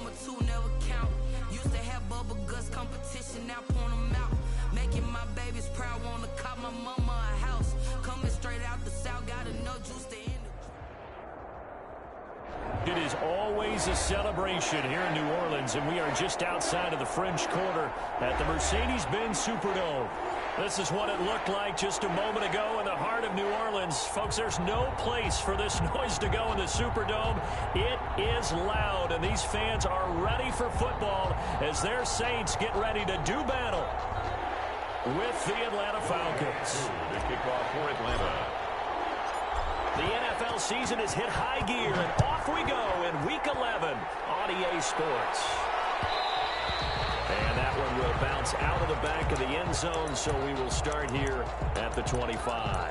number two never count. Used to have bubble guts competition, now point them out. Making my babies proud, wanna cop my mama a house. Coming straight out the south, got enough juice to end it. It is always a celebration here in New Orleans, and we are just outside of the French Quarter at the Mercedes-Benz Superdome. This is what it looked like just a moment ago in the heart of New Orleans. Folks, there's no place for this noise to go in the Superdome. It is loud, and these fans are ready for football as their Saints get ready to do battle with the Atlanta Falcons. The kickoff for Atlanta. The NFL season has hit high gear, and off we go in Week 11 on EA Sports. And that one will bounce out of the back of the end zone, so we will start here at the 25.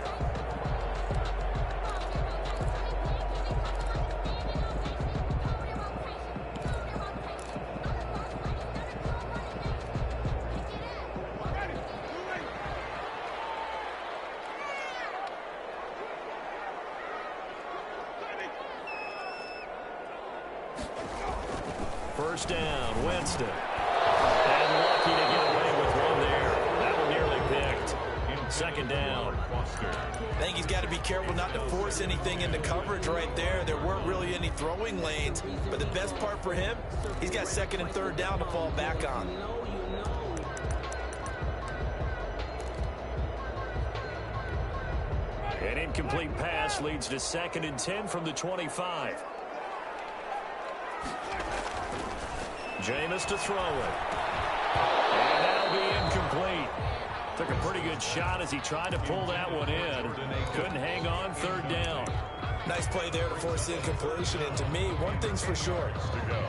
First down, Winston. And lucky to get away with one there. That one nearly picked. Second down. I think he's got to be careful not to force anything into coverage right there. There weren't really any throwing lanes. But the best part for him, he's got second and third down to fall back on. An incomplete pass leads to 2nd and 10 from the 25. Jameis to throw it. And that'll be incomplete. Took a pretty good shot as he tried to pull that one in. Couldn't hang on, third down. Nice play there to force the incompletion. And to me, one thing's for sure.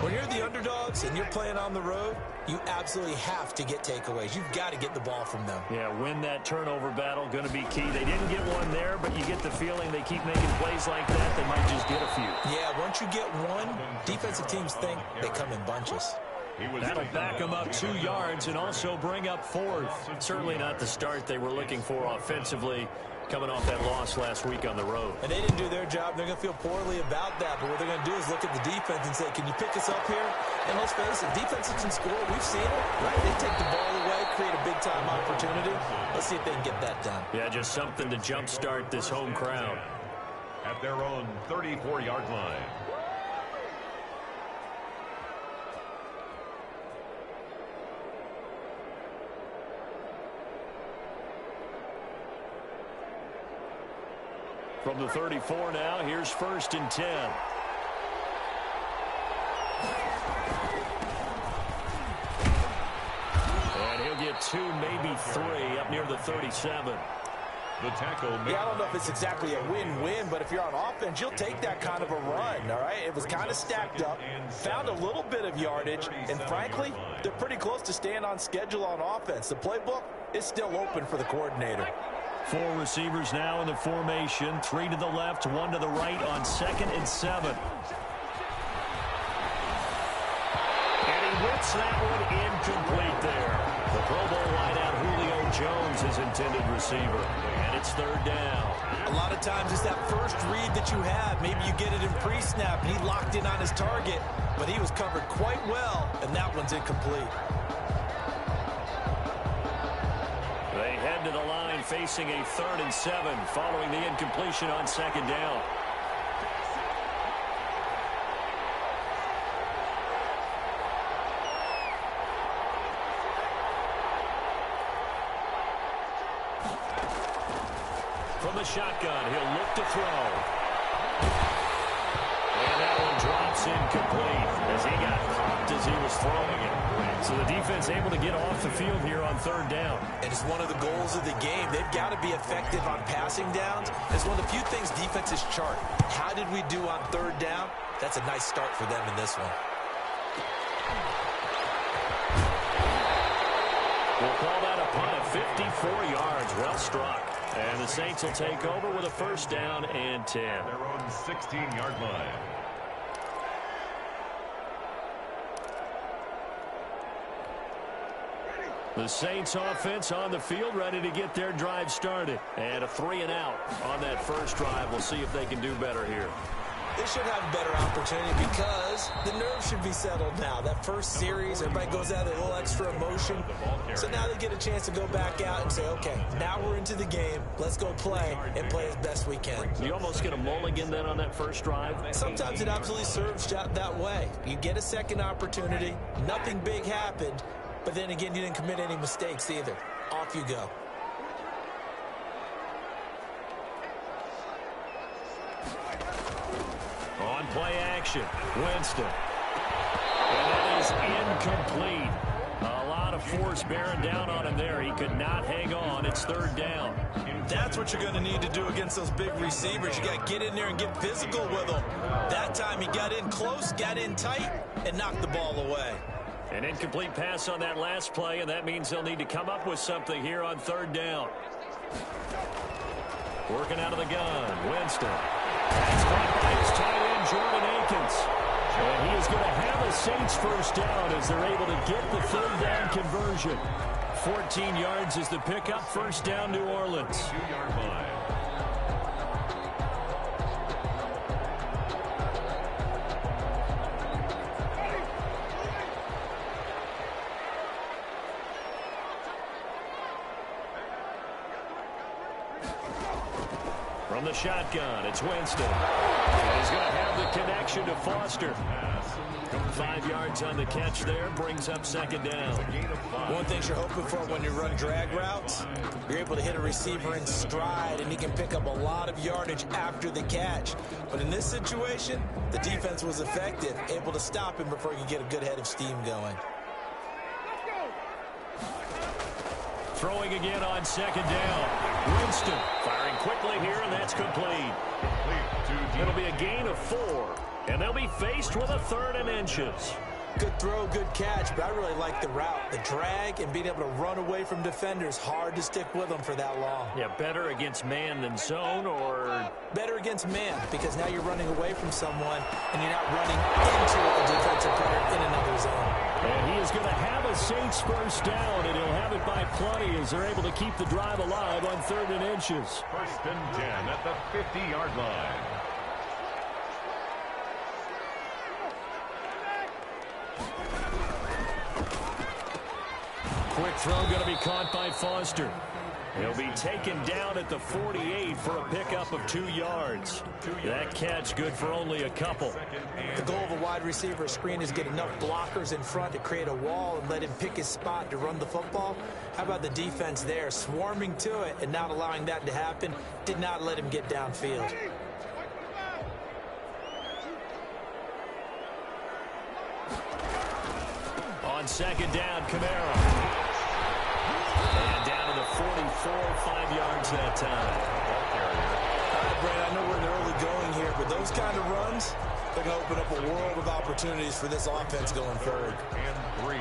When you're the underdogs and you're playing on the road, you absolutely have to get takeaways. You've got to get the ball from them. Yeah, win that turnover battle, going to be key. They didn't get one there, but you get the feeling they keep making plays like that, they might just get a few. Yeah, once you get one, defensive teams think they come in bunches. That'll back them up 2 yards and also bring up 4th. Certainly not the start they were looking for offensively, coming off that loss last week on the road. And they didn't do their job. They're going to feel poorly about that. But what they're going to do is look at the defense and say, can you pick us up here? And let's face it, defenses can score. We've seen it, right? They take the ball away, create a big-time opportunity. Let's see if they can get that done. Yeah, just something to jumpstart this home crowd. At their own 34-yard line. From the 34 now, here's 1st and 10. And he'll get 2, maybe 3, up near the 37. The tackle. Yeah, I don't know if it's exactly a win-win, but if you're on offense, you'll take that kind of a run, all right? It was kind of stacked up, found a little bit of yardage, and frankly, they're pretty close to staying on schedule on offense. The playbook is still open for the coordinator. 4 receivers now in the formation. 3 to the left, 1 to the right on 2nd and 7. And he whips that one incomplete there. The Pro Bowl wideout Julio Jones is intended receiver. And it's 3rd down. A lot of times it's that first read that you have. Maybe you get it in pre-snap, and he locked in on his target, but he was covered quite well, and that one's incomplete. They head to the line facing a 3rd and 7 following the incompletion on 2nd down. From the shotgun, he'll look to throw. And that one drops incomplete as he got popped as he was throwing it. So the defense able to get off the field here on 3rd down. And it's one of the goals of the game. They've got to be effective on passing downs. It's one of the few things defenses chart. How did we do on 3rd down? That's a nice start for them in this one. We'll call that a punt of 54 yards. Well struck. And the Saints will take over with a 1st down and 10. Their own 16-yard line. The Saints offense on the field, ready to get their drive started. And a 3 and out on that first drive. We'll see if they can do better here. They should have a better opportunity because the nerves should be settled now. That first series, everybody goes out with a little extra emotion. So now they get a chance to go back out and say, okay, now we're into the game. Let's go play and play as best we can. You almost get a mulligan then on that first drive? Sometimes it absolutely serves that way. You get a second opportunity. Nothing big happened. But then again, you didn't commit any mistakes either. Off you go. On play action, Winston. And that is incomplete. A lot of force bearing down on him there. He could not hang on. It's third down. That's what you're going to need to do against those big receivers. You got to get in there and get physical with them. That time he got in close, got in tight, and knocked the ball away. An incomplete pass on that last play, and that means they'll need to come up with something here on third down. Working out of the gun, Winston. That's caught by his tight end, Jordan Akins. And he is going to have a Saints first down as they're able to get the third down conversion. 14 yards is the pickup, first down, New Orleans. 2-yard line. From the shotgun, it's Winston. And he's going to have the connection to Foster. 5 yards on the catch there, brings up second down. One thing you're hoping for when you run drag routes, you're able to hit a receiver in stride, and he can pick up a lot of yardage after the catch. But in this situation, the defense was effective, able to stop him before he could get a good head of steam going. Throwing again on second down. Winston firing quickly here, and that's complete. It'll be a gain of 4, and they'll be faced with a third and inches. Good throw, good catch, but I really like the route. The drag and being able to run away from defenders, hard to stick with them for that long. Yeah, better against man than zone, or? Better against man, because now you're running away from someone, and you're not running into a defensive player in another zone. And he is going to have a Saints first down, and he'll have it by plenty as they're able to keep the drive alive on third and inches. First and 10 at the 50-yard line. Quick throw going to be caught by Foster. He'll be taken down at the 48 for a pickup of 2 yards. That catch good for only a couple. The goal of a wide receiver screen is get enough blockers in front to create a wall and let him pick his spot to run the football. How about the defense there, swarming to it and not allowing that to happen? Did not let him get downfield. On second down, Kamara. And down to the 44, 5 yards that time. All right, Brad, I know we're in the early going here, but those kind of runs, they're going to open up a world of opportunities for this offense going forward. And 3.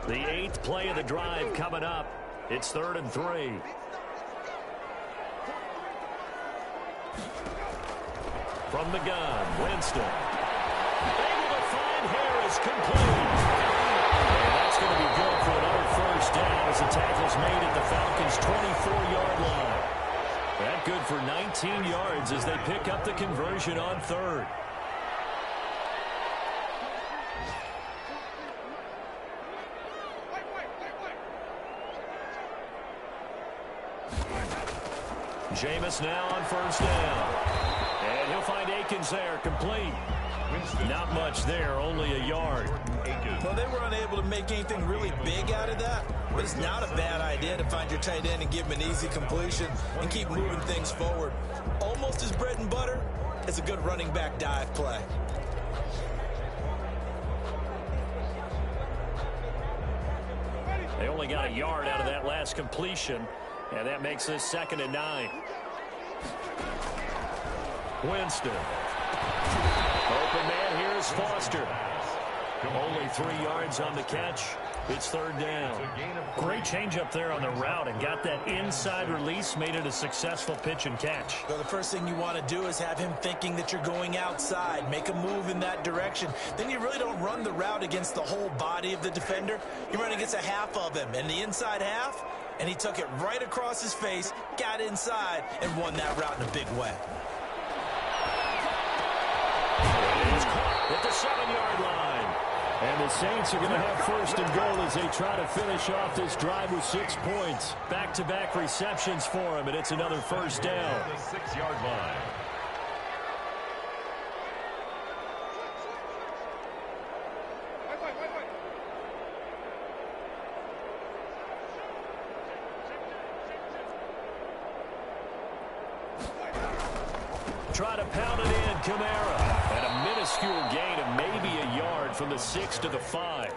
The 8th play of the drive coming up. It's 3rd and 3. From the gun, Winston. Able to find Harris, complete. And that's going to be good for another first down as the tackle's made at the Falcons' 24-yard line. That good for 19 yards as they pick up the conversion on 3rd. Jameis now on first down. And he'll find Akins there, complete. Not much there, only a yard. Well, they were unable to make anything really big out of that, but it's not a bad idea to find your tight end and give him an easy completion and keep moving things forward. Almost as bread and butter as a good running back dive play. They only got a yard out of that last completion, and that makes this 2nd and 9. Winston. Open man, here's Foster. Only 3 yards on the catch. It's third down. Great change up there on the route and got that inside release, made it a successful pitch and catch. So the first thing you want to do is have him thinking that you're going outside, make a move in that direction. Then you really don't run the route against the whole body of the defender. You run against a half of him, and the inside half, and he took it right across his face, got inside, and won that route in a big way. It's caught at the 7-yard line. And the Saints are going to have first and goal as they try to finish off this drive with 6 points. Back-to-back receptions for him, and it's another first down. The 6-yard line. Try to pound it in, Kamara. And a minuscule gain of maybe a yard from the 6 to the 5.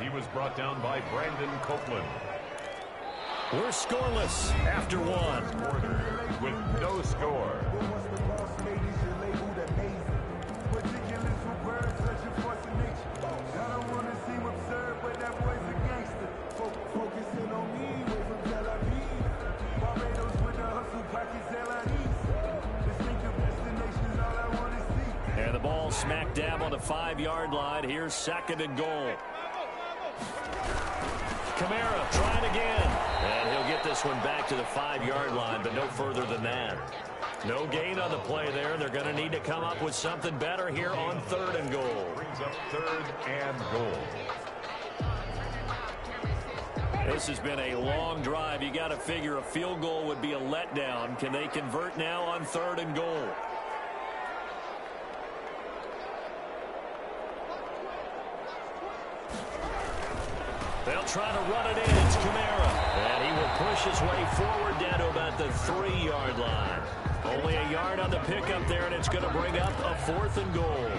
He was brought down by Brandon Copeland. We're scoreless after one. Quarter with no score. And the ball smack dab on the 5-yard line. Here's second and goal. Kamara trying again. And he'll get this one back to the 5-yard line, but no further than that. No gain on the play there. They're going to need to come up with something better here on third and goal. Brings up third and goal. This has been a long drive. You got to figure a field goal would be a letdown. Can they convert now on third and goal? They'll try to run it in. It's Kamara. And he will push his way forward down to about the 3-yard line. Only a yard on the pickup there, and it's going to bring up a fourth and goal.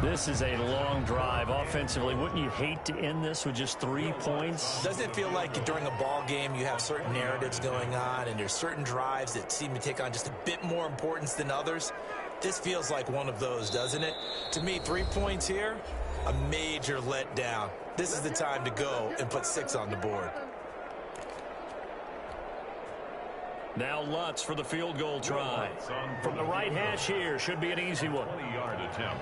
This is a long drive offensively. Wouldn't you hate to end this with just 3 points? Doesn't it feel like during a ball game you have certain narratives going on and there's certain drives that seem to take on just a bit more importance than others? This feels like one of those, doesn't it? To me, 3 points here, a major letdown. This is the time to go and put 6 on the board. Now Lutz for the field goal try. From the right hash here, should be an easy one. 20-yard attempt.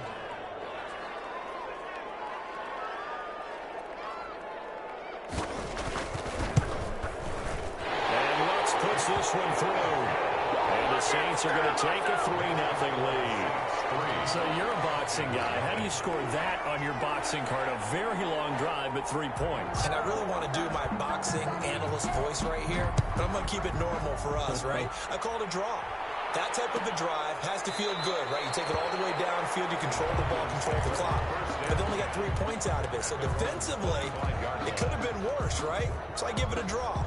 And Lutz puts this one through. And the Saints are going to take a 3-0 lead. So you're a boxing guy. How do you score that on your boxing card? A very long drive, but 3 points. And I really want to do my boxing analyst voice right here, but I'm going to keep it normal for us, right? I call it a draw. That type of a drive has to feel good, right? You take it all the way downfield, you control the ball, control the clock. But they only got 3 points out of it. So defensively, it could have been worse, right? So I give it a draw.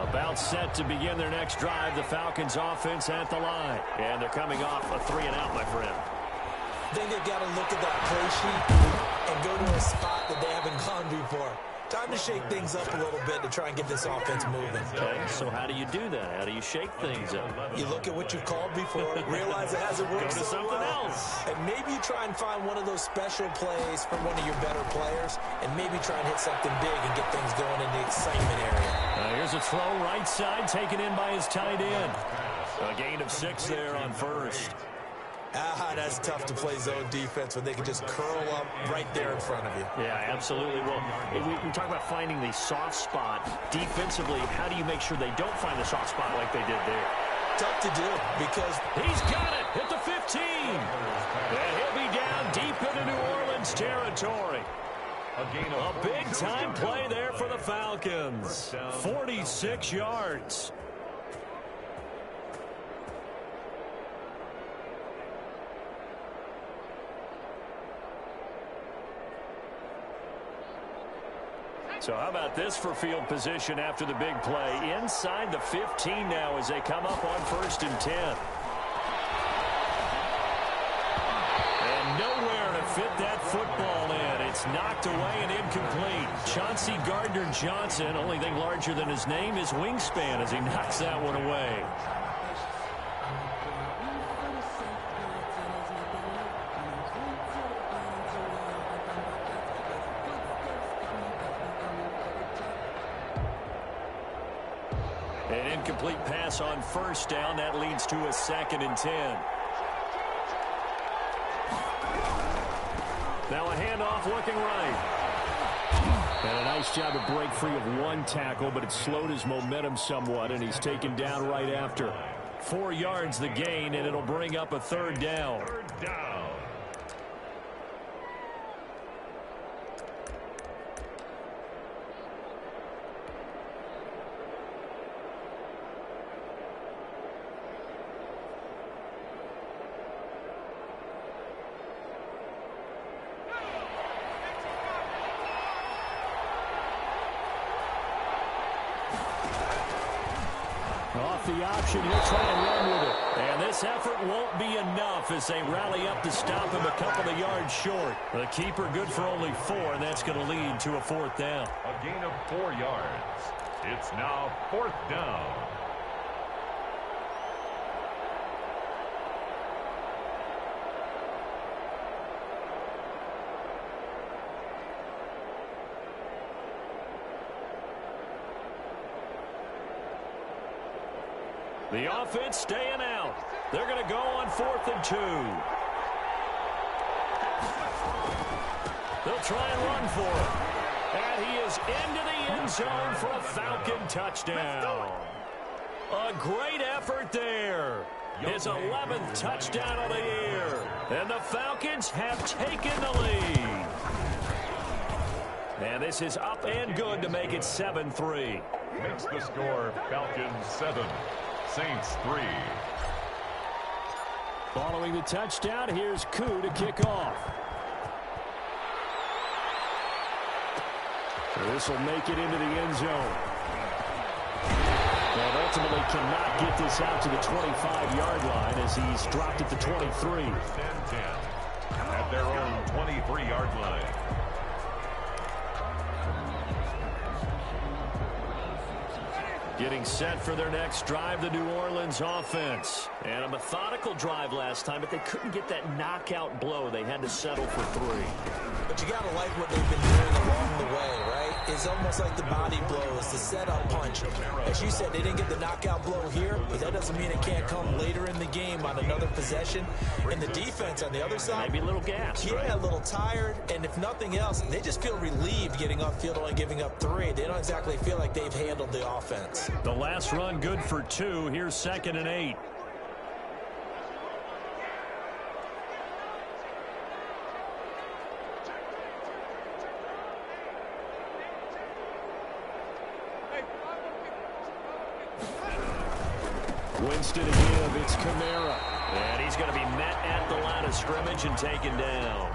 About set to begin their next drive, the Falcons offense at the line. And they're coming off a 3-and-out, my friend. I think they've got to look at that play sheet and go to a spot that they haven't gone before. Time to shake things up a little bit to try and get this offense moving. Okay, so how do you do that? How do you shake things up? You look at what you've called before, realize it hasn't worked Go to so something well, else. and maybe you try and find one of those special plays from one of your better players, and maybe try and hit something big and get things going in the excitement area. Here's a throw right side, taken in by his tight end. A gain of 6 there on first. That's tough to play zone defense when they can just curl up right there in front of you. Yeah, absolutely. Well, we talk about finding the soft spot. Defensively, how do you make sure they don't find the soft spot like they did there? Tough to do because he's got it at the 15. And he'll be down deep into New Orleans territory. A big-time play there for the Falcons. 46 yards. So how about this for field position after the big play? Inside the 15 now as they come up on 1st and 10. And nowhere to fit that football in. It's knocked away and incomplete. Chauncey Gardner-Johnson, only thing larger than his name is wingspan as he knocks that one away. An incomplete pass on first down. That leads to a 2nd and 10. Now a handoff looking right. And a nice job to break free of one tackle, but it slowed his momentum somewhat, and he's taken down right after. 4 yards the gain, and it'll bring up a 3rd down. Third down. Off the option, he'll try and run with it. And this effort won't be enough as they rally up to stop him a couple of yards short. The keeper good for only 4, and that's going to lead to a 4th down. A gain of 4 yards. It's now 4th down. The offense staying out. They're going to go on 4th and 2. They'll try and run for it. And he is into the end zone for a Falcon touchdown. A great effort there. His 11th touchdown of the year. And the Falcons have taken the lead. And this is up and good to make it 7-3. Makes the score Falcons 7, Saints 3. Following the touchdown, here's Koo to kick off. So this will make it into the end zone. And ultimately cannot get this out to the 25-yard line as he's dropped at the 23. 10-10 at their own 23-yard line. Getting set for their next drive, the New Orleans offense. And a methodical drive last time, but they couldn't get that knockout blow. They had to settle for 3. But you got to like what they've been doing along the way, right? It's almost like the body blows, the setup punch. As you said, they didn't get the knockout blow here, but that doesn't mean it can't come later in the game on another possession. And the defense on the other side, maybe a little gas, yeah, right? a little tired. And if nothing else, they just feel relieved getting upfield, only giving up 3. They don't exactly feel like they've handled the offense. The last run good for 2. Here's 2nd and 8. Winston to give. It's Kamara. And he's going to be met at the line of scrimmage and taken down.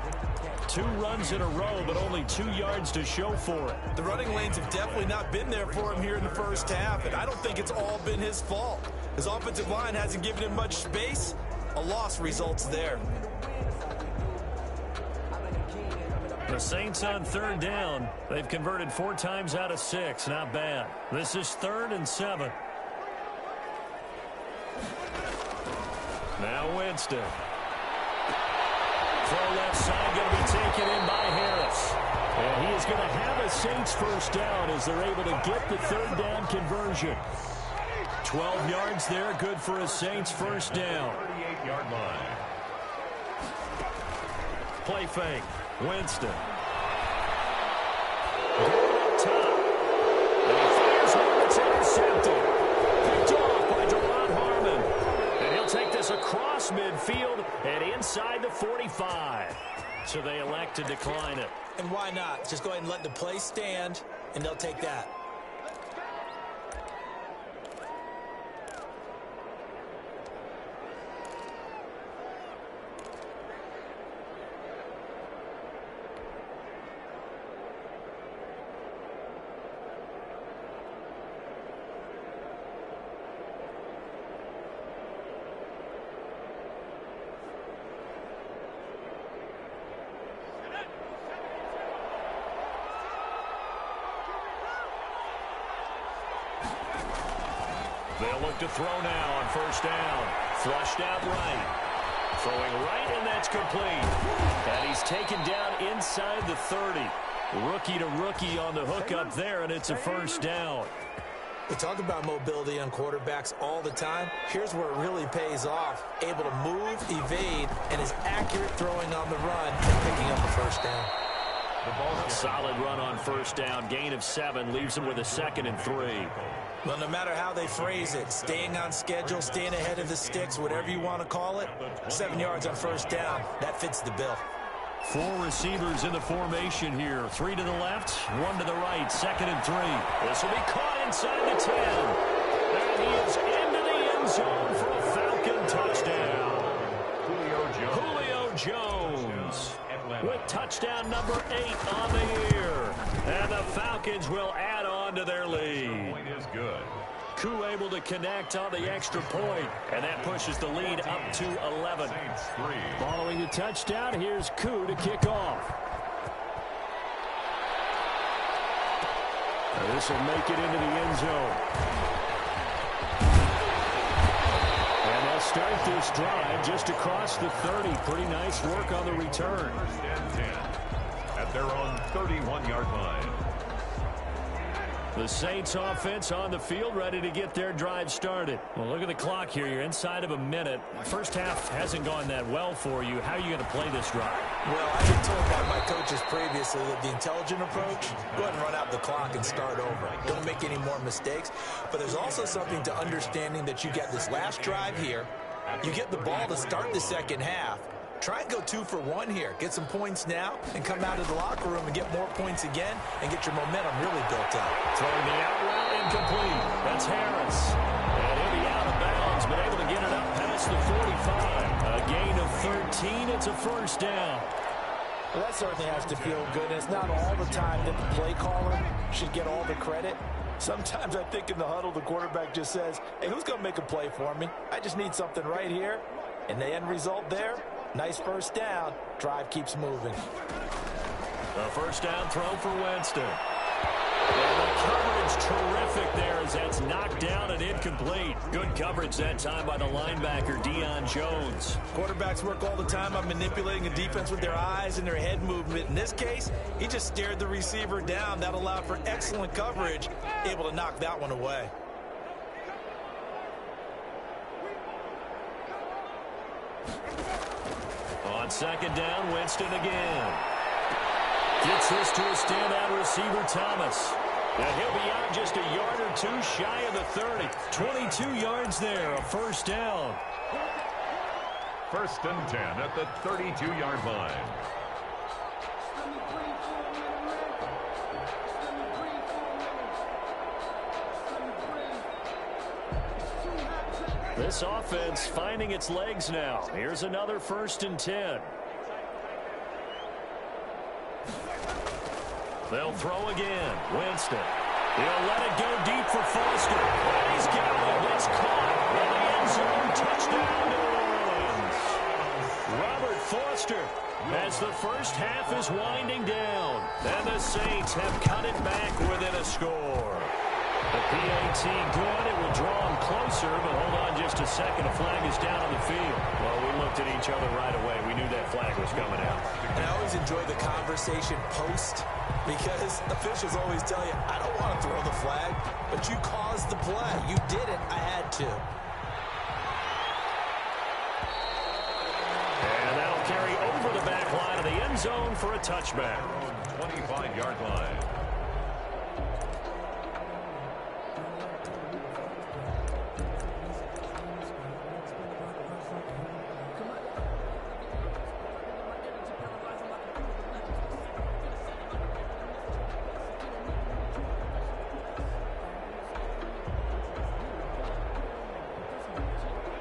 2 runs in a row, but only 2 yards to show for it. The running lanes have definitely not been there for him here in the first half, and I don't think it's all been his fault. His offensive line hasn't given him much space. A loss results there. The Saints on 3rd down. They've converted 4 times out of 6. Not bad. This is 3rd and 7. Now Winston. Throw left side going to be taken in by Harris. And he is going to have a Saints first down as they're able to get the 3rd down conversion. 12 yards there, good for a Saints first down. 38-yard line. Play fake. Winston. Going up top. And he fires one. It's intercepted. Picked off by Gerard Harmon. And he'll take this across midfield and inside the 45. So they elect to decline it. And why not? Just go ahead and let the play stand, and they'll take that. They'll look to throw now on first down. Flushed out right. Throwing right, and that's complete. And he's taken down inside the 30. Rookie to rookie on the hook up there, and it's a first down. We talk about mobility on quarterbacks all the time. Here's where it really pays off. Able to move, evade, and is accurate throwing on the run and picking up the first down. A solid run on first down. Gain of 7 leaves him with a 2nd and 3. Well, no matter how they phrase it, staying on schedule, staying ahead of the sticks, whatever you want to call it, 7 yards on first down, that fits the bill. 4 receivers in the formation here. 3 to the left, 1 to the right. 2nd and 3. This will be caught inside the 10. And he is into the end zone for a Falcon touchdown. Julio Jones with touchdown number 8 on the year. And the Falcons will add on to their lead. Point is good. Koo able to connect on the extra point, and that pushes the lead up to 11. Saints 3. Following the touchdown, here's Koo to kick off. This will make it into the end zone. And they'll start this drive just across the 30. Pretty nice work on the return. First and 10 at their own 31-yard line. The Saints offense on the field, ready to get their drive started. Well, look at the clock here. You're inside of a minute. First half hasn't gone that well for you. How are you going to play this drive? Well, I've been told by my coaches previously that the intelligent approach, go ahead and run out the clock and start over. Don't make any more mistakes. But there's also something to understanding that you get this last drive here. You get the ball to start the second half. Try and go 2 for 1 here. Get some points now and come out of the locker room and get more points again and get your momentum really built up. Throwing the out route incomplete. That's Harris. And he'll be out of bounds, but able to get it up past the 45. A gain of 13. It's a first down. Well, that certainly has to feel good. And it's not all the time that the play caller should get all the credit. Sometimes I think in the huddle, the quarterback just says, hey, who's going to make a play for me? I just need something right here. And the end result there, nice first down. Drive keeps moving. A first down throw for Winston. And the coverage terrific there as that's knocked down and incomplete. Good coverage that time by the linebacker, Deion Jones. Quarterbacks work all the time on manipulating a defense with their eyes and their head movement. In this case, he just stared the receiver down. That allowed for excellent coverage, able to knock that one away. On second down, Winston again. Gets this to a standout receiver, Thomas. And he'll be out just a yard or 2 shy of the 30. 22 yards there, a first down. First and 10 at the 32-yard line. This offense finding its legs now. Here's another first and 10. They'll throw again. Winston. He'll let it go deep for Foster. And he's got it. It's caught in the end zone. Touchdown, New Orleans. Robert Foster as the first half is winding down. And the Saints have cut it back within a score. The PAT good. It will draw him closer, but hold on just a second. A flag is down on the field. Well, we looked at each other right away. We knew that flag was coming out. And I always enjoy the conversation post because officials always tell you, I don't want to throw the flag, but you caused the play. You did it. I had to. And that'll carry over the back line of the end zone for a touchback. 25-yard line.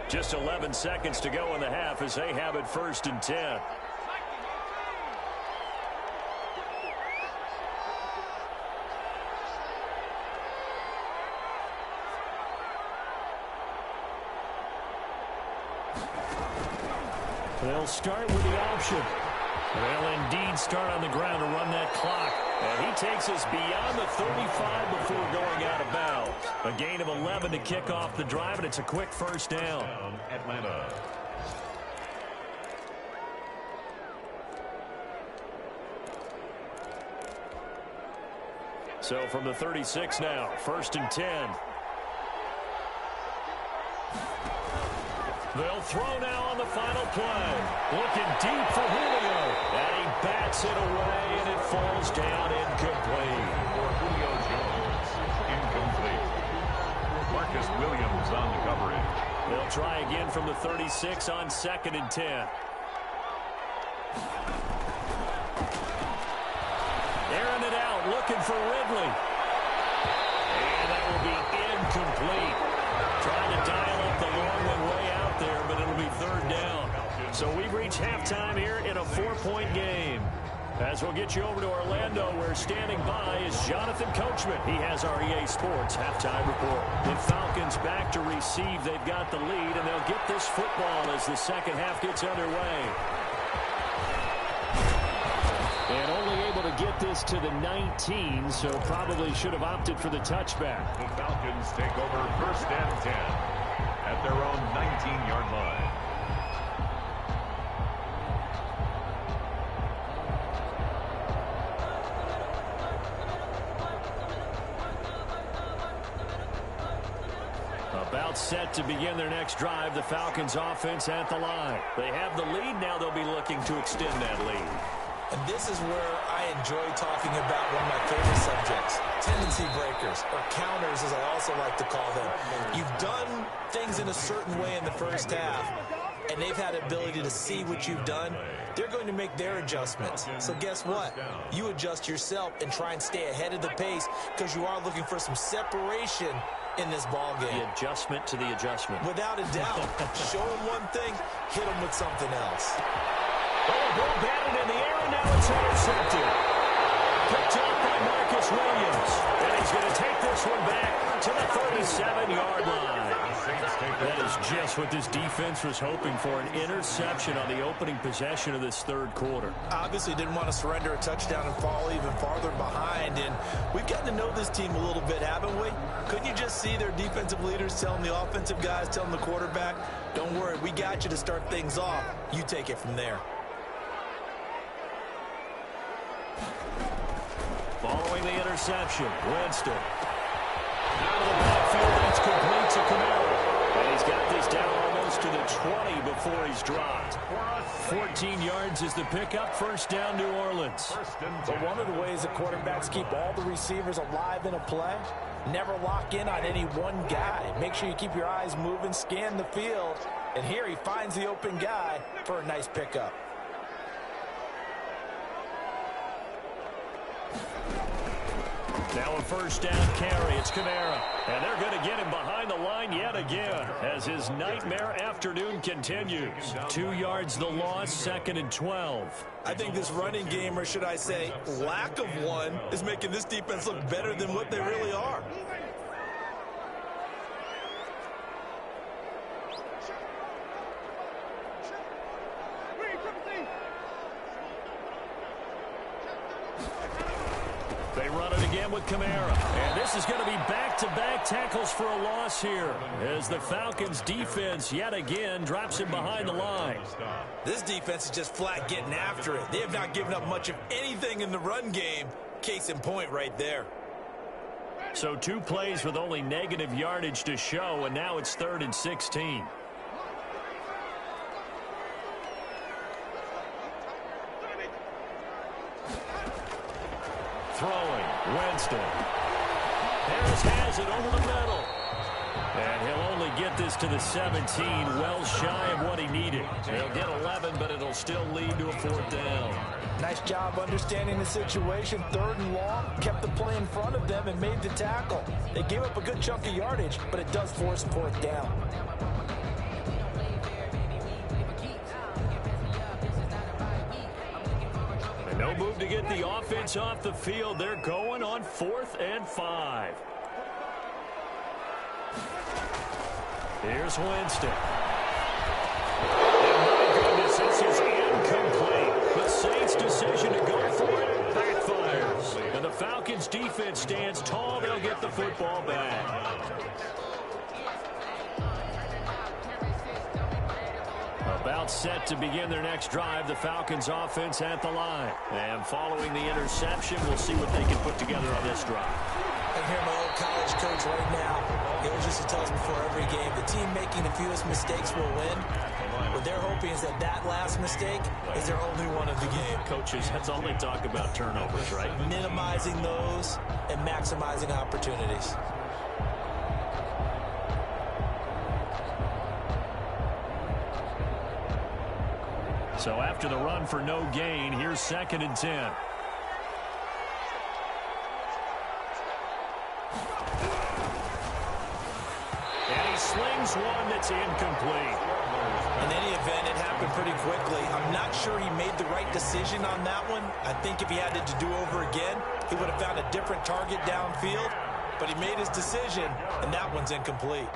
Just 11 seconds to go in the half as they have it first and 10. They'll start with the option. They'll indeed start on the ground to run that clock. And he takes us beyond the 35 before going out of bounds. A gain of 11 to kick off the drive, and it's a quick first down. Atlanta. So from the 36 now, 1st and 10. They'll throw now on the final play. Looking deep for Julio. And he bats it away, and it falls down incomplete. For Julio Jones, incomplete. Marcus Williams on the coverage. They'll try again from the 36 on 2nd and 10. Airing it out, looking for Ridley. And that will be incomplete. Trying to dial up the long one way out there, but it'll be 3rd down. So we've reached halftime here in a 4-point game. As we'll get you over to Orlando, where standing by is Jonathan Coachman. He has our EA Sports halftime report. The Falcons back to receive. They've got the lead, and they'll get this football as the second half gets underway. And only able to get this to the 19, so probably should have opted for the touchback. The Falcons take over 1st and 10 at their own 19-yard line. About set to begin their next drive, the Falcons offense at the line. They have the lead. Now they'll be looking to extend that lead. And this is where I enjoy talking about one of my favorite subjects, tendency breakers, or counters as I also like to call them. You've done things in a certain way in the first half, and they've had the ability to see what you've done. They're going to make their adjustments. So guess what? You adjust yourself and try and stay ahead of the pace because you are looking for some separation in this ball game. The adjustment to the adjustment. Without a doubt. Show them one thing, hit them with something else. Oh, ball batted in the air, and now it's intercepted. Picked up by Marcus Williams. And he's going to take this one back to the 37-yard line. That is just what this defense was hoping for, an interception on the opening possession of this 3rd quarter. Obviously didn't want to surrender a touchdown and fall even farther behind, and we've gotten to know this team a little bit, haven't we? Couldn't you just see their defensive leaders telling the offensive guys, telling the quarterback, don't worry, we got you to start things off. You take it from there. Following the interception, Winston. Out of the backfield, it's complete to Kamara. And he's got this down almost to the 20 before he's dropped. 14 yards is the pickup. 1st down, New Orleans. But one of the ways the quarterbacks keep all the receivers alive in a play, never lock in on any one guy. Make sure you keep your eyes moving, scan the field. And here he finds the open guy for a nice pickup. Now a 1st down carry. It's Kamara. And they're going to get him behind the line yet again as his nightmare afternoon continues. 2 yards the loss, 2nd and 12. I think this running game, or should I say lack of one, is making this defense look better than what they really are. They run it again with Kamara. And this is going to be back-to-back tackles for a loss here as the Falcons defense yet again drops him behind the line. This defense is just flat getting after it. They have not given up much of anything in the run game. Case in point right there. So 2 plays with only negative yardage to show, and now it's 3rd and 16. Throwing, Winston. Harris has it over the middle. And he'll only get this to the 17, well shy of what he needed. He'll get 11, but it'll still lead to a 4th down. Nice job understanding the situation. 3rd and long, kept the play in front of them and made the tackle. They gave up a good chunk of yardage, but it does force a 4th down. No move to get the offense off the field. They're going on 4th and 5. Here's Winston. And my goodness, this is incomplete. The Saints' decision to go for it backfires. the Falcons defense stands tall. They'll get the football back. About set to begin their next drive, the Falcons offense at the line. And following the interception, we'll see what they can put together on this drive. I hear my old college coach right now. He always used to tell us before every game, the team making the fewest mistakes will win. What they're hoping is that last mistake is their only one of the game. Coaches, that's all they talk about, turnovers, right? Minimizing those and maximizing opportunities. So after the run for no gain, here's 2nd and 10. And he slings one that's incomplete. In any event, it happened pretty quickly. I'm not sure he made the right decision on that one. I think if he had to do over again, he would have found a different target downfield. But he made his decision, and that one's incomplete.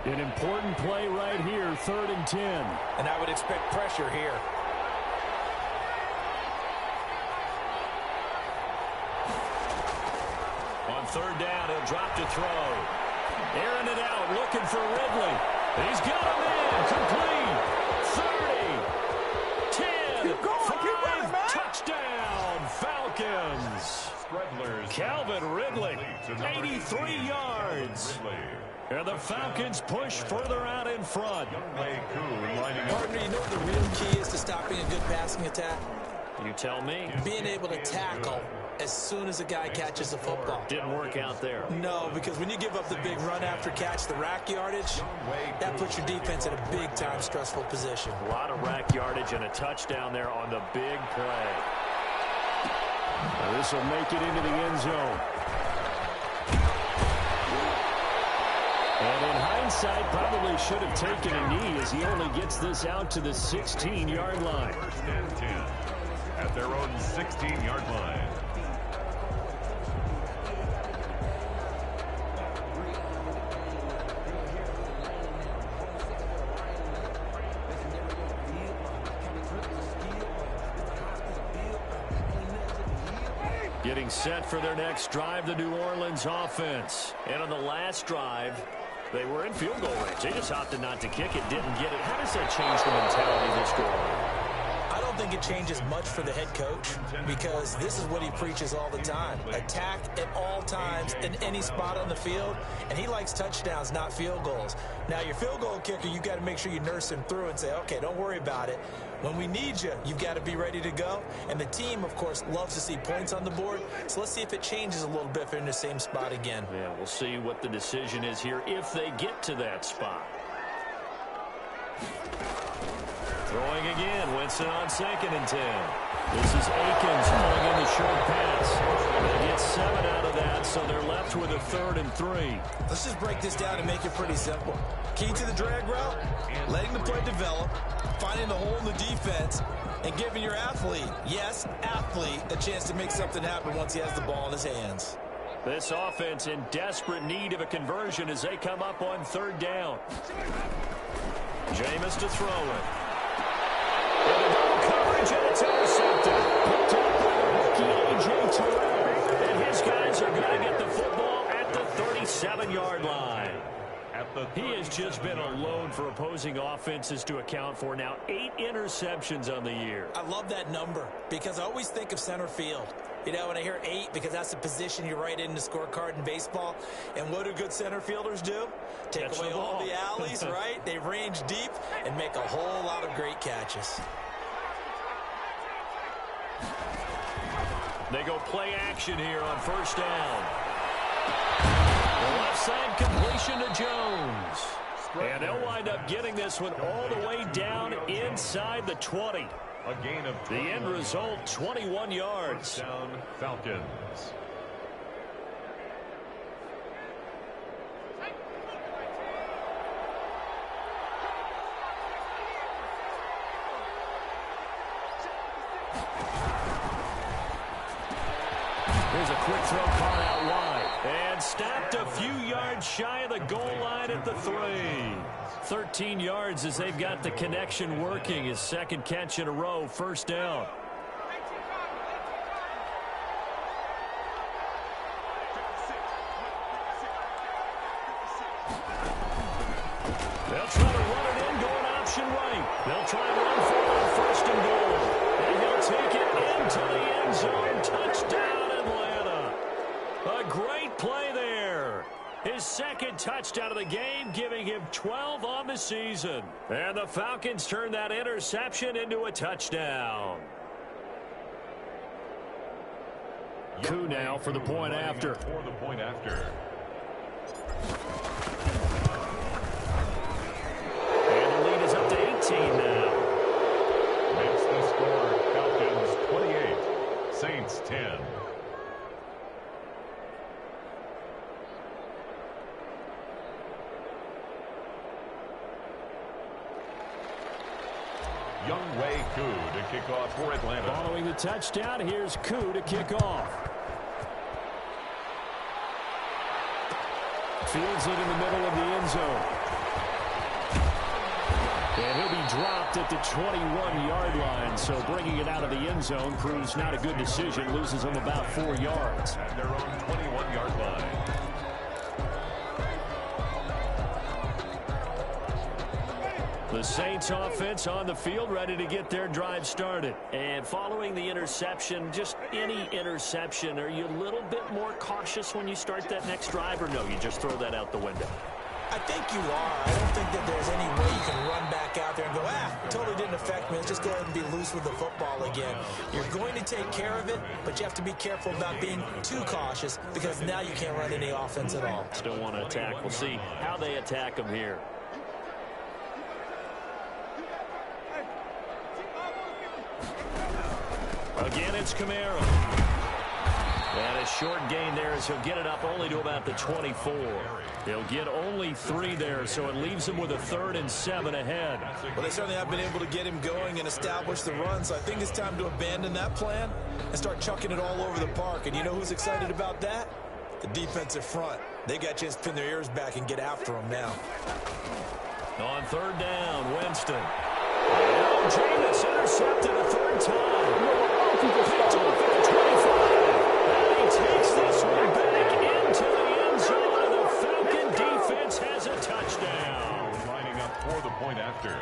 An important play right here, 3rd and 10. And I would expect pressure here. On 3rd down, he'll drop to throw. Airing it out, looking for Ridley. He's got him in, complete. 30, 10, keep going, 5, keep running, man. Touchdown, Falcons. Calvin Ridley, 83 yards. And the Falcons push further out in front. Partner, you know what the real key is to stopping a good passing attack? You tell me. Being able to tackle as soon as a guy catches the football. Didn't work out there. No, because when you give up the big run after catch, the rack yardage, that puts your defense in a big-time stressful position. A lot of rack yardage and a touchdown there on the big play. This will make it into the end zone. And in hindsight, probably should have taken a knee as he only gets this out to the 16-yard line. 1st and 10 at their own 16-yard line. Getting set for their next drive, the New Orleans offense. And on the last drive, they were in field goal range. They just opted not to kick it, didn't get it. How does that change the mentality this goal? I don't think it changes much for the head coach because this is what he preaches all the time. Attack at all times in any spot on the field, and he likes touchdowns, not field goals. Now, your field goal kicker, you got to make sure you nurse him through and say, okay, don't worry about it. When we need you, you've got to be ready to go. And the team, of course, loves to see points on the board. So let's see if it changes a little bit if they're in the same spot again. Yeah, we'll see what the decision is here if they get to that spot. Throwing again, Winston on 2nd and 10. This is Akins throwing in the short pass. They get 7 out of that, so they're left with a 3rd and 3. Let's just break this down and make it pretty simple. Key to the drag route, letting the play develop, finding the hole in the defense, and giving your athlete, yes, athlete, a chance to make something happen once he has the ball in his hands. This offense in desperate need of a conversion as they come up on 3rd down. Jameis to throw it. And a double coverage, and it's intercepted. Picked up by the rookie A.J. Terrell. And his guys are going to get the football at the 37-yard line. He has just been alone for opposing offenses to account for now 8 interceptions on the year. I love that number because I always think of center field. You know, when I hear 8, because that's the position you write in the scorecard in baseball. And what do good center fielders do? Take away all the alleys, right? They range deep and make a whole lot of great catches. They go play action here on 1st down. The left side completion to Jones. And they'll wind up getting this one all the way down inside the 20. A gain of the end result, 21 yards. Down Falcons. Here's a quick throw caught out wide. And stopped a few yards shy of the goal line at the 3. 13 yards as they've got the connection working. His second catch in a row, first down. They'll try to run it in, going option right. They'll try and run forward, first and goal. And he'll take it into the end zone. Touchdown, Atlanta. A great play there. His second touchdown of the game, giving him 12 on the season. And the Falcons turn that interception into a touchdown. Koo now for the point after. And the lead is up to 18 now. Makes the score Falcons 28, Saints 10. Younghoe Koo to kick off for Atlanta. Following the touchdown, here's Koo to kick off. Fields it in the middle of the end zone. And he'll be dropped at the 21-yard line, so bringing it out of the end zone proves not a good decision. Loses him about 4 yards. At their own 21-yard line. The Saints offense on the field, ready to get their drive started. And following the interception, just any interception, are you a little bit more cautious when you start that next drive, or no, you just throw that out the window? I think you are. I don't think that there's any way you can run back out there and go, totally didn't affect me. Let's just go ahead and be loose with the football again. You're going to take care of it, but you have to be careful about being too cautious because now you can't run any offense at all. Still want to attack. We'll see how they attack them here. Again, it's Kamara. And a short gain there as he'll get it up only to about the 24. He'll get only 3 there, so it leaves him with a 3rd and 7 ahead. Well, they certainly have been able to get him going and establish the run, so I think it's time to abandon that plan and start chucking it all over the park. And you know who's excited about that? The defensive front. They got a chance to pin their ears back and get after him now. On 3rd down, Winston. And Jameis intercepted a 3rd time. Picked off at the 25. And he takes this one back into the end zone. And the Falcon defense has a touchdown. Lining up for the point after.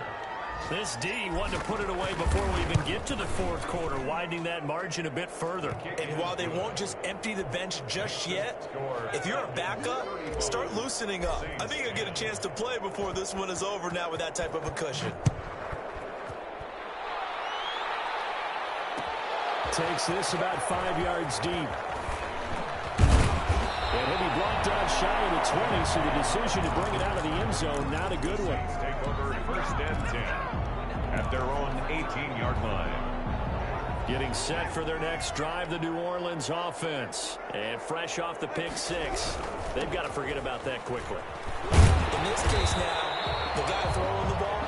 This D wanted to put it away before we even get to the 4th quarter, widening that margin a bit further. And while they won't just empty the bench just yet, if you're a backup, start loosening up. I think you'll get a chance to play before this one is over now with that type of a cushion. Takes this about 5 yards deep. And he'll be blocked out shy of the 20, so the decision to bring it out of the end zone, not a good one. Take over 1st and 10 at their own 18-yard line. Getting set for their next drive, the New Orleans offense. And fresh off the pick 6, they've got to forget about that quickly. In this case now, the guy throwing the ball,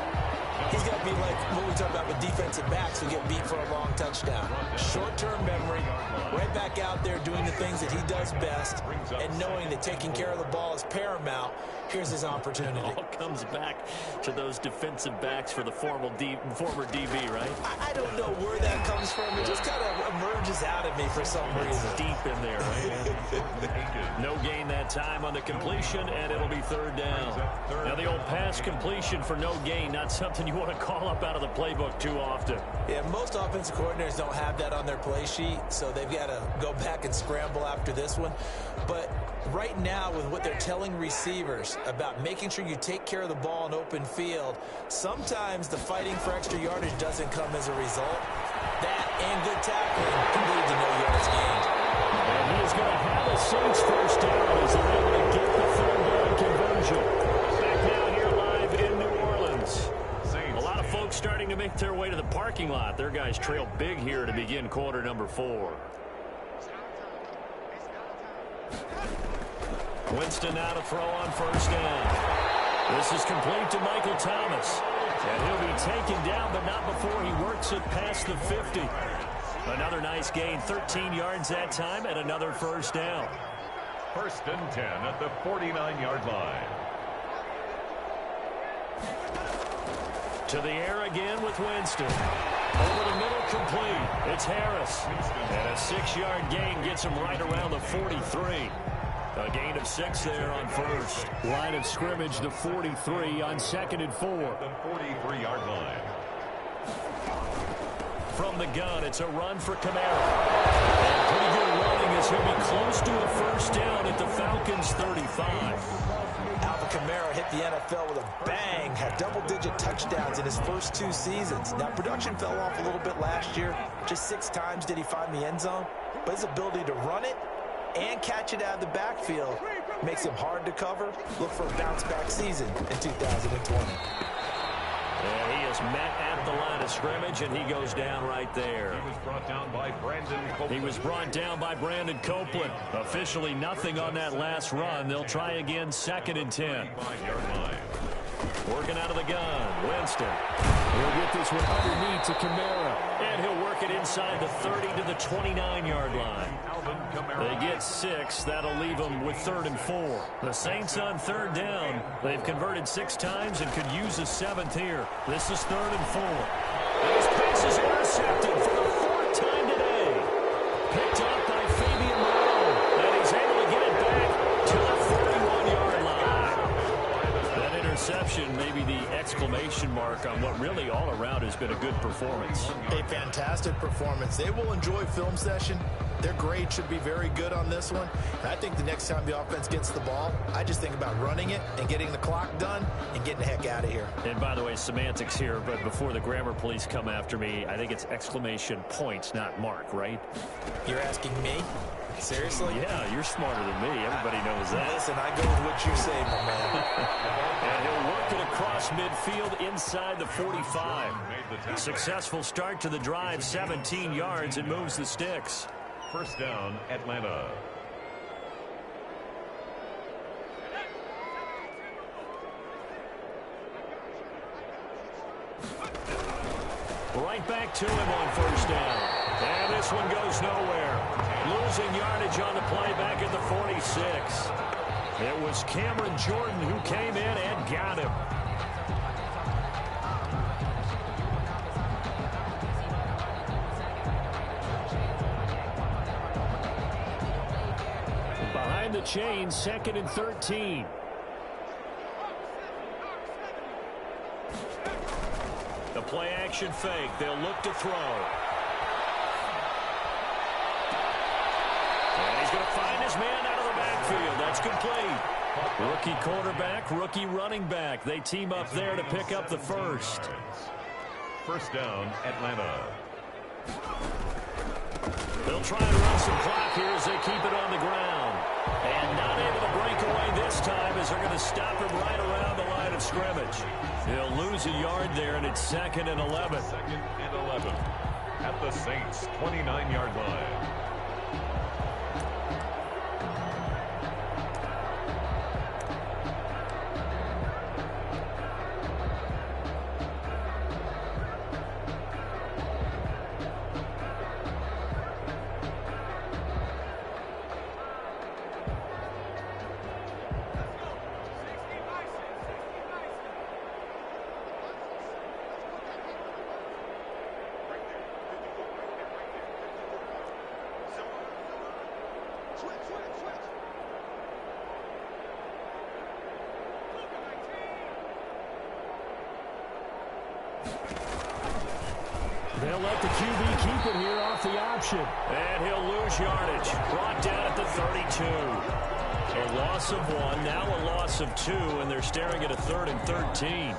he's got to be like what we talk about with defensive backs who get beat for a long touchdown. Short-term memory, right back out there doing the things that he does best, and knowing that taking care of the ball is paramount. Here's his opportunity. All comes back to those defensive backs for the former DB, right? I don't know where that comes from. It just kind of emerges out of me for some reason. Deep in there, right? No gain that time on the completion, and it'll be 3rd down. Now the old pass completion for no gain, not something you want to call up out of the playbook too often. Yeah, most offensive coordinators don't have that on their play sheet, so they've got to go back and scramble after this one. But right now, with what they're telling receivers about making sure you take care of the ball in open field, sometimes the fighting for extra yardage doesn't come as a result. That and good tackling can lead to no yards gained. And he is going to have a Saints 1st down as they're able to get the 3rd down conversion. Back down here live in New Orleans. A lot of folks starting to make their way to the parking lot. Their guys trail big here to begin quarter number 4. Winston now to throw on 1st down. This is complete to Michael Thomas. And he'll be taken down, but not before he works it past the 50. Another nice gain, 13 yards that time, and another 1st down. First and 10 at the 49-yard line. To the air again with Winston. Over the middle, complete. It's Harris. And a 6-yard gain gets him right around the 43. A gain of 6 there on first. Line of scrimmage to 43 on 2nd and 4. The 43-yard line. From the gun, it's a run for Kamara. And pretty good running as he'll be close to a first down at the Falcons' 35. Alvin Kamara hit the NFL with a bang, had double-digit touchdowns in his first 2 seasons. Now, production fell off a little bit last year. Just 6 times did he find the end zone. But his ability to run it and catch it out of the backfield makes him hard to cover. Look for a bounce-back season in 2020. And he is met at the line of scrimmage, and he goes down right there. He was brought down by Brandon Copeland. Officially nothing on that last run. They'll try again, 2nd and 10. Working out of the gun, Winston. He'll get this one underneath to Kamara. And he'll work it inside the 30 to the 29-yard line. They get 6. That'll leave them with 3rd and 4. The Saints on 3rd down. They've converted 6 times and could use a 7th here. This is 3rd and 4. This pass is intercepted for the 4th time today. Picked up by Fabian Moreau. And he's able to get it back to the 31-yard line. That interception may be the exclamation mark on what really all around has been a good performance. A fantastic performance. They will enjoy film session. Their grade should be very good on this one. And I think the next time the offense gets the ball, I just think about running it and getting the clock done and getting the heck out of here. And by the way, semantics here, but before the grammar police come after me, I think it's exclamation points, not mark, right? You're asking me? Seriously? Yeah, you're smarter than me. Everybody knows that. Listen, I go with what you say, my man. And he'll work it across midfield inside the 45. Successful start to the drive, 17 yards, and moves the sticks. First down, Atlanta. Right back to him on first down. And this one goes nowhere. Losing yardage on the play back at the 46. It was Cameron Jordan who came in and got him. Behind the chain, 2nd and 13. The play action fake. They'll look to throw. And he's going to find his man out of the backfield. That's complete. Rookie quarterback, rookie running back. They team up there to pick up the first. First down, Atlanta. They'll try and run some clock here as they keep it on the ground. And not able to break away this time as they're going to stop him right around the line of scrimmage. He'll lose a yard there, and it's 2nd and 11. 2nd and 11 at the Saints' 29-yard line. They'll let the QB keep it here off the option. And he'll lose yardage. Brought down at the 32. A loss of 1, now a loss of 2, and they're staring at a 3rd and 13. And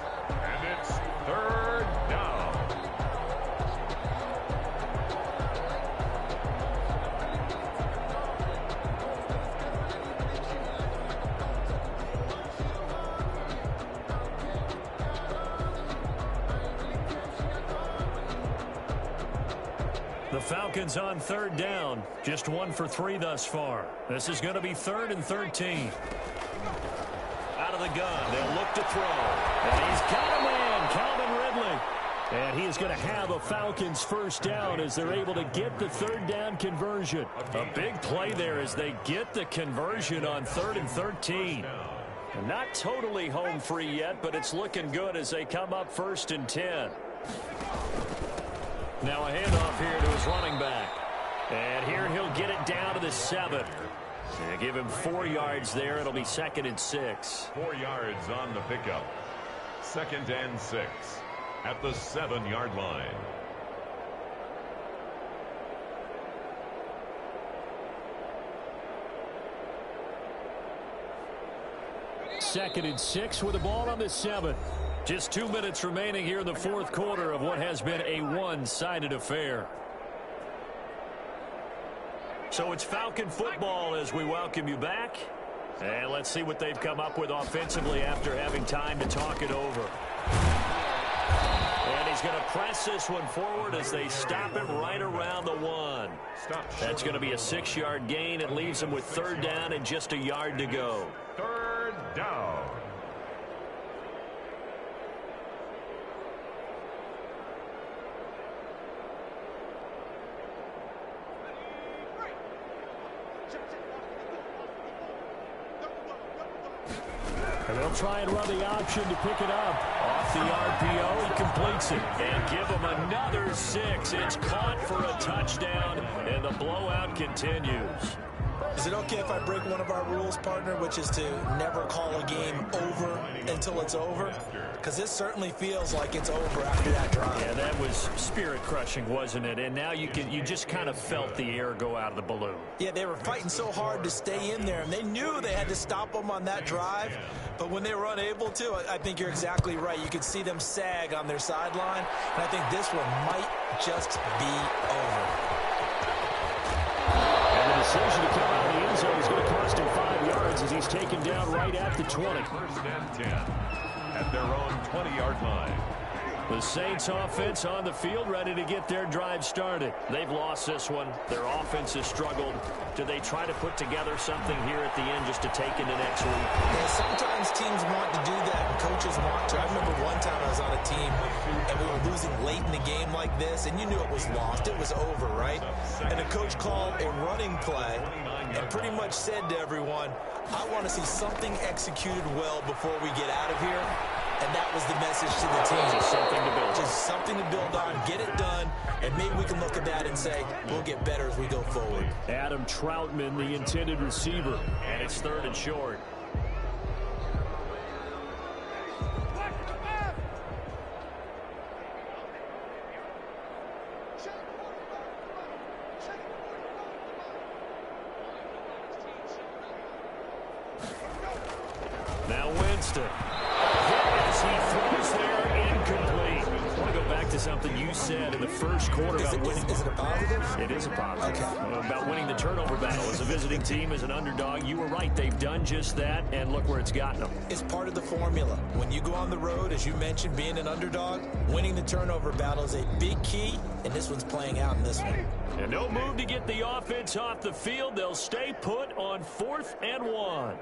it's 3rd down. The Falcons on 3rd down. Just 1 for 3 thus far. This is going to be 3rd and 13. Out of the gun. They'll look to throw. And he's got a man, Calvin Ridley. And he is going to have a Falcons first down as they're able to get the third down conversion. A big play there as they get the conversion on 3rd and 13. Not totally home free yet, but it's looking good as they come up 1st and 10. Now a handoff here to his running back. And here he'll get it down to the 7. They give him 4 yards there. It'll be 2nd and 6. 4 yards on the pickup. 2nd and 6 at the 7-yard line. Second and 6 with the ball on the 7. Just 2 minutes remaining here in the 4th quarter of what has been a one-sided affair. So it's Falcon football as we welcome you back. And let's see what they've come up with offensively after having time to talk it over. And he's going to press this one forward as they stop it right around the 1. That's going to be a 6-yard gain. It leaves them with 3rd down and just a yard to go. 3rd down. And they'll try and run the option to pick it up. Off the RPO, he completes it. And give him another 6. It's caught for a touchdown, and the blowout continues. Is it okay if I break one of our rules, partner, which is to never call a game over until it's over? Because this certainly feels like it's over after that drive. Yeah, that was spirit-crushing, wasn't it? And now you just kind of felt the air go out of the balloon. Yeah, they were fighting so hard to stay in there, and they knew they had to stop them on that drive. But when they were unable to, I think you're exactly right. You could see them sag on their sideline, and I think this one might just be over. And the decision to come out of the end zone is going to cost him 5 yards as he's taken down right at the 20. 1st and 10 at their own 20-yard line. The Saints offense on the field ready to get their drive started. They've lost this one. Their offense has struggled. Do they try to put together something here at the end just to take into next week? Yeah, sometimes teams want to do that, and coaches want to. I remember one time I was on a team, and we were losing late in the game like this, and you knew it was lost. It was over, right? And the coach called a running play and pretty much said to everyone, I want to see something executed well before we get out of here. And that was the message to the team. Just something to build. Just something to build on, get it done, and maybe we can look at that and say, we'll get better as we go forward. Adam Troutman, the intended receiver, and it's 3rd and short. Now Winston. He throws there, incomplete. I want to go back to something you said in the first quarter about winning. Is it a positive? It is a positive. Okay. About winning the turnover battle. As a visiting team, as an underdog, you were right. They've done just that, and look where it's gotten them. It's part of the formula. When you go on the road, as you mentioned, being an underdog, winning the turnover battle is a big key, and this one's playing out in this one. And no move to get the offense off the field. They'll stay put on 4th and 1.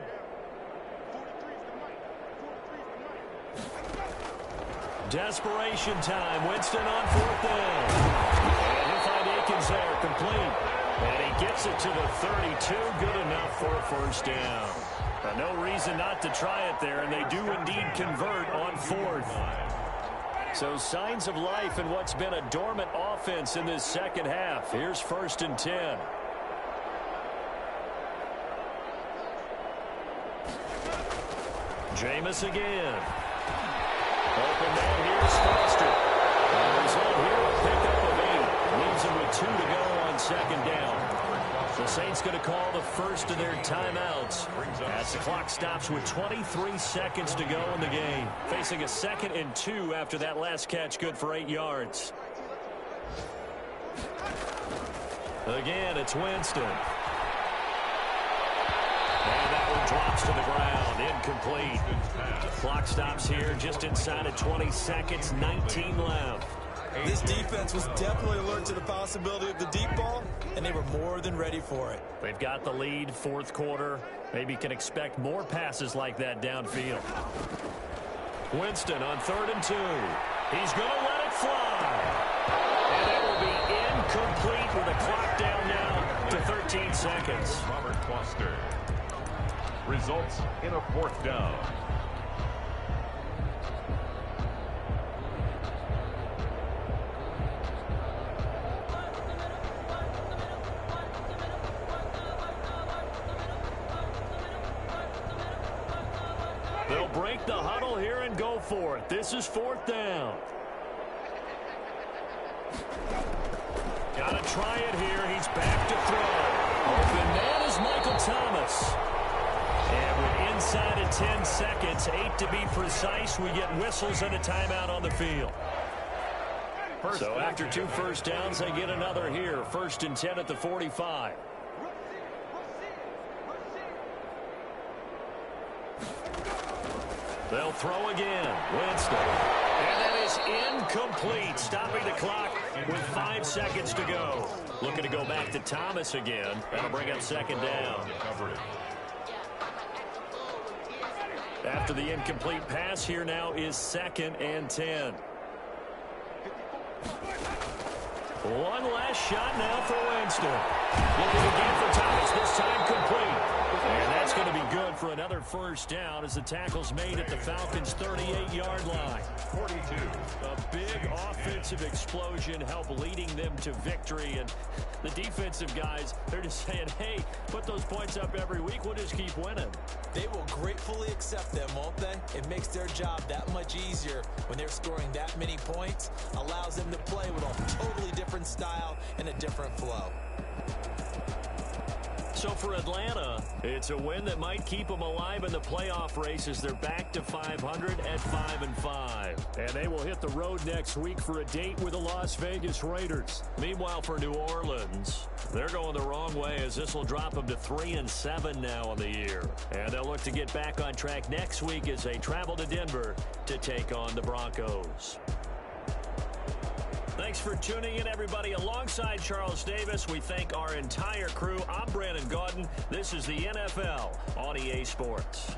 Desperation time. Winston on 4th down. And he'll find Akins there, complete. And he gets it to the 32. Good enough for a first down. No reason not to try it there, and they do indeed convert on 4th. So signs of life in what's been a dormant offense in this second half. Here's 1st and 10. Jameis again. Open man, here's Foster. The result here, a pickup of 8. Leaves him with 2 to go on 2nd down. The Saints going to call the first of their timeouts as the clock stops with 23 seconds to go in the game. Facing a 2nd and 2 after that last catch, good for 8 yards. Again, it's Winston. And that one drops to the ground, incomplete. Clock stops here just inside of 20 seconds, 19 left. This defense was definitely alert to the possibility of the deep ball, and they were more than ready for it. They've got the lead, 4th quarter. Maybe can expect more passes like that downfield. Winston on 3rd and 2. He's going to let it fly. And that will be incomplete with the clock down now to 13 seconds. Robert Foster. Results in a 4th down. They'll break the huddle here and go for it. This is 4th down. Got to try it here. He's back to throw. Open man is Michael Thomas. And with inside of 10 seconds, 8 to be precise, we get whistles and a timeout on the field. So after 2 first downs, they get another here. 1st and 10 at the 45. They'll throw again. Winston. And that is incomplete, stopping the clock with 5 seconds to go. Looking to go back to Thomas again. That'll bring up 2nd down. After the incomplete pass, here now is 2nd and 10. One last shot now for Winston. Looking again for Thomas, this time complete. And that's going to be good for another 1st down as the tackle's made at the Falcons' 38-yard line. 42. A big offensive explosion helped leading them to victory. And the defensive guys, they're just saying, hey, put those points up every week. We'll just keep winning. They will gratefully accept them, won't they? It makes their job that much easier when they're scoring that many points. Allows them to play with a totally different style and a different flow. So for Atlanta, it's a win that might keep them alive in the playoff race as they're back to 500 at 5-5. And they will hit the road next week for a date with the Las Vegas Raiders. Meanwhile, for New Orleans, they're going the wrong way as this will drop them to 3-7 now on the year. And they'll look to get back on track next week as they travel to Denver to take on the Broncos. Thanks for tuning in, everybody. Alongside Charles Davis, we thank our entire crew. I'm Brandon Gaudin. This is the NFL on EA Sports.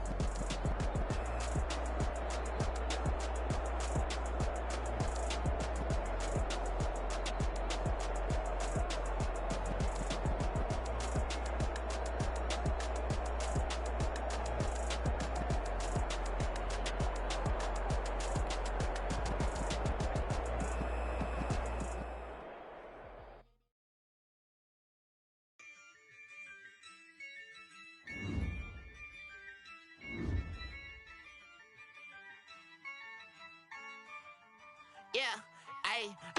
Yeah,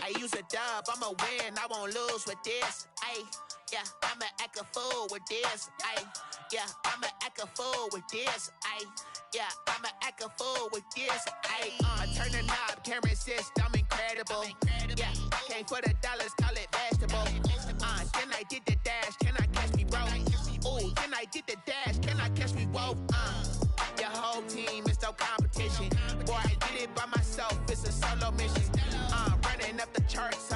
I use a dub, I'ma win, I won't lose with this. Yeah, I'ma act a fool with this. Yeah, I'ma act a fool with this. Yeah, I'ma act a fool with this. I turn the knob, can't resist, I'm incredible. Yeah, came for the dollars, call it vegetable. Then I did the dash, can I catch me, bro? Ooh, then I did the dash, can I catch me, whoa? Your whole team is no competition. Boy, I did it by myself, it's a solo mission. Running up the charts,